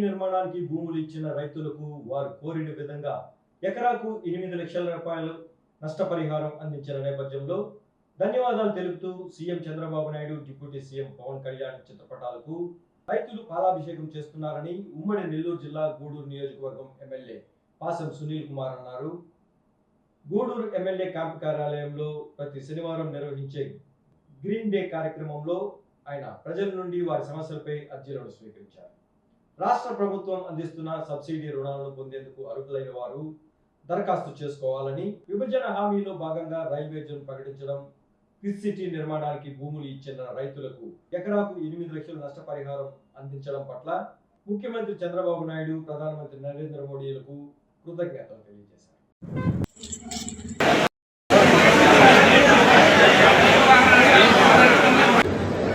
నిర్మాణానికి భూములు ఇచ్చిన రైతులకు వారు కోరిన విధంగా ఎకరాకు 8 లక్షల రూపాయలు నష్టపరిహారం అందించిన నేపథ్యంలో ధన్యవాదాలు తెలుపుతూ CM Chandrababu Naidu, deputy CM Pawan Kalyan చిత్రపటాలకు రైతులు పాలాభిషేకం చేస్తున్నారని ఉమ్మడి నెల్లూరు జిల్లా గూడూరు నియోజకవర్గం ఎమ్మెల్యే పాసం సునీల్ కుమార్ అన్నారు. గూడూరు ఎమ్మెల్యే క్యాంపు కార్యాలయంలో ప్రతి శనివారం నిర్వహించే గ్రీన్ డే కార్యక్రమంలో ఆయన ప్రజల నుండి వారి సమస్యలపై అర్జీలను స్వీకరించారు. రాష్ట్ర ప్రభుత్వం అందిస్తున్న సబ్సిడీ రుణాలను పొందేందుకు అర్హులైన వారు దరఖాస్తు చేసుకోవాలని, విభజన హామీలో భాగంగా రైల్వే జోన్ ప్రకటించడం, క్విజ్ సిటీ నిర్మాణానికి భూములు ఇచ్చిన రైతులకు ఎకరాకు 8 లక్షల నష్టపరిహారం అందించడం పట్ల ముఖ్యమంత్రి చంద్రబాబు నాయుడు, ప్రధానమంత్రి నరేంద్ర మోడీలకు కృతజ్ఞతలు తెలియజేశారు.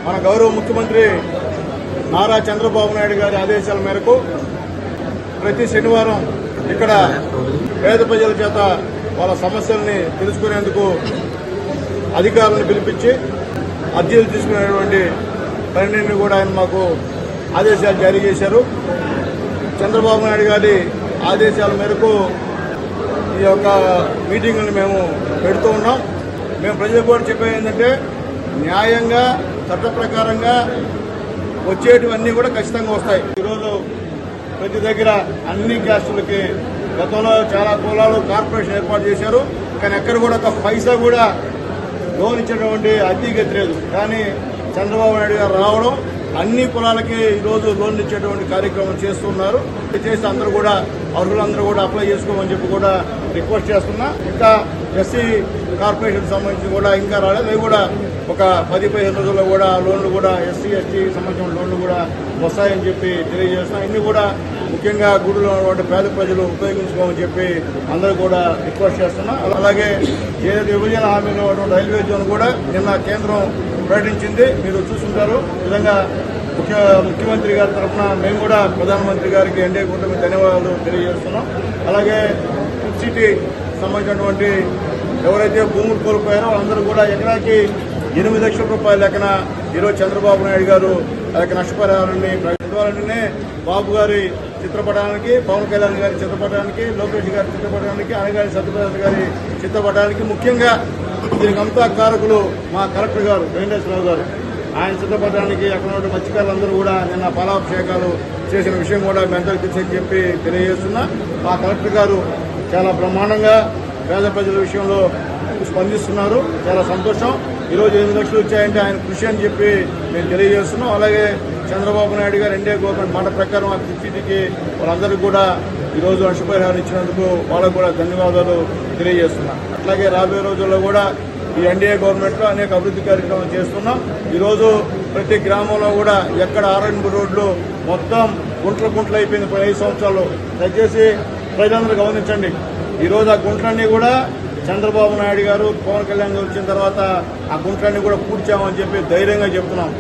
మన గౌరవ ముఖ్యమంత్రి నారా చంద్రబాబు నాయుడు గారి ఆదేశాల మేరకు ప్రతి శనివారం ఇక్కడ పేద ప్రజల చేత వాళ్ళ సమస్యల్ని తెలుసుకునేందుకు అధికారులను పిలిపించి అర్జీలు తీసుకునేటువంటి పనిని కూడా ఆయన మాకు ఆదేశాలు జారీ చేశారు. చంద్రబాబు నాయుడు గారి ఆదేశాల మేరకు ఈ యొక్క మీటింగులను మేము పెడుతూ ఉన్నాం. మేము ప్రజలకు కూడా చెప్పేది ఏంటంటే, న్యాయంగా చట్ట ప్రకారంగా వచ్చేటివన్నీ కూడా ఖచ్చితంగా వస్తాయి. ఈరోజు ప్రతి దగ్గర అన్ని క్యాస్టులకి గతంలో చాలా కులాలు కార్పొరేషన్ ఏర్పాటు చేశారు, కానీ ఎక్కడ కూడా ఒక పైసా కూడా లోన్ ఇచ్చేటువంటి అతిగతి లేదు. కానీ చంద్రబాబు నాయుడు గారు రావడం అన్ని కులాలకి ఈరోజు లోన్లు ఇచ్చేటువంటి కార్యక్రమం చేస్తున్నారు. చేసి అందరూ కూడా అర్హులందరూ కూడా అప్లై చేసుకోమని చెప్పి కూడా రిక్వెస్ట్ చేస్తున్నా. ఇంకా ఎస్సీ కార్పొరేషన్ సంబంధించి కూడా ఇంకా రాలేదు. అవి కూడా ఒక 10-15 రోజుల్లో కూడా లోన్లు కూడా ఎస్సీ ఎస్టీ సంబంధించిన లోన్లు కూడా వస్తాయని చెప్పి తెలియజేస్తున్నాం. ఇన్ని కూడా ముఖ్యంగా గూడూరులో ఉన్నటువంటి పేద ప్రజలు ఉపయోగించుకోమని చెప్పి అందరూ కూడా రిక్వెస్ట్ చేస్తున్నాం. అలాగే ఏదైతే విభజన హామీలో ఉన్నటువంటి రైల్వే జోన్ కూడా నిన్న కేంద్రం ప్రకటించింది, మీరు చూస్తుంటారు. ఈ విధంగా ముఖ్యమంత్రి గారి తరఫున మేము కూడా ప్రధానమంత్రి గారికి ఎన్డీఏ కూటమి ధన్యవాదాలు తెలియజేస్తున్నాం. అలాగే ఫుడ్ సిటీ సంబంధించినటువంటి ఎవరైతే భూములు కోల్పోయారో అందరూ కూడా ఎకరాకి 8 లక్షల రూపాయల లెక్కన ఈరోజు చంద్రబాబు నాయుడు గారు ఆ యొక్క నష్టపరిహారాన్ని ప్రకటించాలంటేనే బాబు గారి చిత్రపటానికి, పవన్ కళ్యాణ్ గారి చిత్రపటానికి, లోకేష్ గారి చిత్రపటానికి, అనగారి సత్యప్రసాద్ గారి చిత్రపటానికి, ముఖ్యంగా దీనికంతా కారకులు మా కలెక్టర్ గారు వెంకటేశ్వరరావు గారు, ఆయన చిత్రపటానికి అక్కడ ఉన్న మత్స్యకారులందరూ కూడా నిన్న పాలాభిషేకాలు చేసిన విషయం కూడా మీ అందరికీ తెలుసని చెప్పి తెలియజేస్తున్నా. మా కలెక్టర్ గారు చాలా బ్రహ్మాండంగా పేద ప్రజల విషయంలో స్పందిస్తున్నారు. చాలా సంతోషం. ఈరోజు 8 లక్షలు వచ్చాయంటే ఆయన కృషి అని చెప్పి మేము తెలియజేస్తున్నాం. అలాగే చంద్రబాబు నాయుడు గారు ఎన్డీఏ గవర్నమెంట్ మాట ప్రకారం ఆ సిటీకి వాళ్ళందరికీ కూడా ఈరోజు నష్టపరిహారం ఇచ్చినందుకు వాళ్ళకు కూడా ధన్యవాదాలు తెలియజేస్తున్నాం. అట్లాగే రాబోయే రోజుల్లో కూడా ఈ ఎన్డీఏ గవర్నమెంట్లో అనేక అభివృద్ధి కార్యక్రమాలు చేస్తున్నాం. ఈరోజు ప్రతి గ్రామంలో కూడా ఎక్కడ ఆర్ఎండ్బి రోడ్లు మొత్తం గుంటలు అయిపోయింది 5 సంవత్సరాలు. దయచేసి ప్రజలందరూ గమనించండి. ఈరోజు ఆ గుంటలన్నీ కూడా చంద్రబాబు నాయుడు గారు, పవన్ కళ్యాణ్ గారు వచ్చిన తర్వాత ఆ గుంటలన్నీ కూడా పూడ్చామని చెప్పి ధైర్యంగా చెప్తున్నాం.